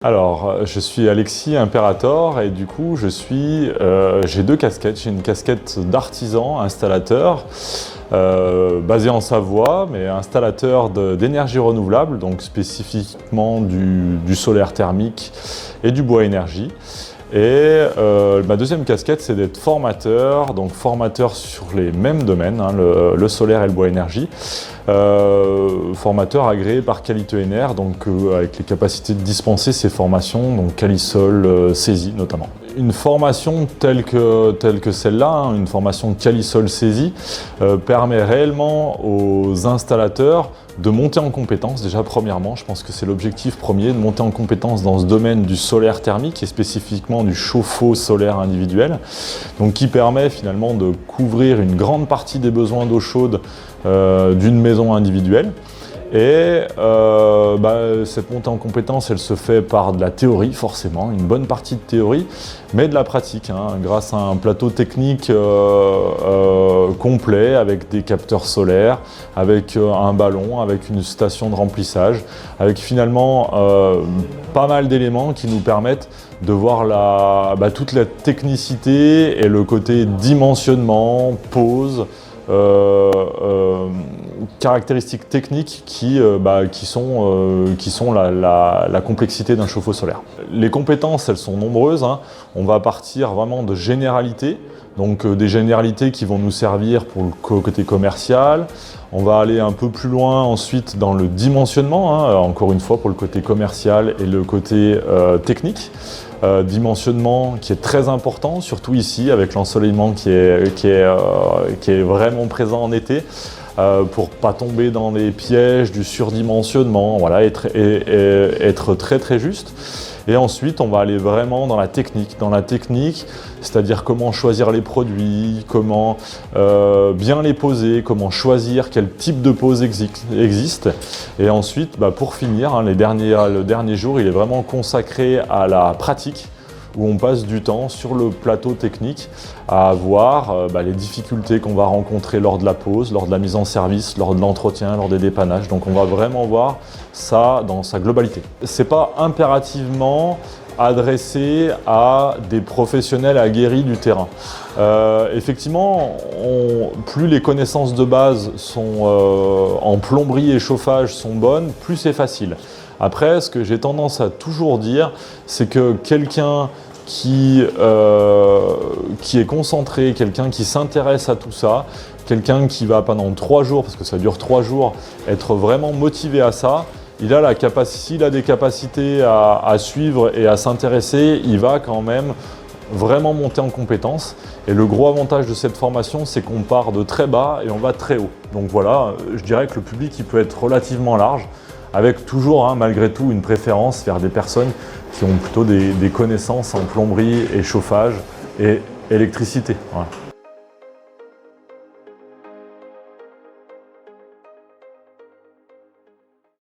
Alors, je suis Alexis Imperator et du coup, j'ai deux casquettes. J'ai une casquette d'artisan installateur basé en Savoie, mais installateur d'énergie renouvelable, donc spécifiquement du solaire thermique et du bois énergie. Et ma deuxième casquette, c'est d'être formateur, donc formateur sur les mêmes domaines, le solaire et le bois énergie. Formateur agréé par Qualité Ener, donc avec les capacités de dispenser ces formations, donc Calisol, CESI notamment. Une formation telle que celle-là, une formation Calisol CESI, permet réellement aux installateurs de monter en compétence. Déjà premièrement, je pense que c'est l'objectif premier, de monter en compétence dans ce domaine du solaire thermique et spécifiquement du chauffe-eau solaire individuel, donc qui permet finalement de couvrir une grande partie des besoins d'eau chaude d'une maison individuelle. Et cette montée en compétence, elle se fait par de la théorie forcément, une bonne partie de théorie, mais de la pratique, grâce à un plateau technique complet avec des capteurs solaires, avec un ballon, avec une station de remplissage, avec finalement pas mal d'éléments qui nous permettent de voir toute la technicité et le côté dimensionnement, pose, caractéristiques techniques qui sont la complexité d'un chauffe-eau solaire. Les compétences, elles sont nombreuses. On va partir vraiment de généralités, donc des généralités qui vont nous servir pour le côté commercial. On va aller un peu plus loin ensuite dans le dimensionnement, encore une fois pour le côté commercial et le côté technique. Dimensionnement qui est très important, surtout ici avec l'ensoleillement qui est vraiment présent en été, pour pas tomber dans les pièges du surdimensionnement, voilà, être très très juste. Et ensuite, on va aller vraiment dans la technique, c'est-à-dire comment choisir les produits, comment bien les poser, comment choisir quel type de pose existe. Et ensuite, pour finir, le dernier jour, il est vraiment consacré à la pratique, où on passe du temps sur le plateau technique à voir les difficultés qu'on va rencontrer lors de la pose, lors de la mise en service, lors de l'entretien, lors des dépannages. Donc on va vraiment voir ça dans sa globalité. C'est pas impérativement adressé à des professionnels aguerris du terrain. Effectivement, plus les connaissances de base en plomberie et chauffage sont bonnes, plus c'est facile. Après, ce que j'ai tendance à toujours dire, c'est que quelqu'un qui est concentré, quelqu'un qui s'intéresse à tout ça, quelqu'un qui va pendant 3 jours, parce que ça dure 3 jours, être vraiment motivé à ça, s'il a des capacités à suivre et à s'intéresser, il va quand même vraiment monter en compétence. Et le gros avantage de cette formation, c'est qu'on part de très bas et on va très haut. Donc voilà, je dirais que le public il peut être relativement large, avec toujours, malgré tout, une préférence vers des personnes qui ont plutôt des connaissances en plomberie et chauffage et électricité. Voilà.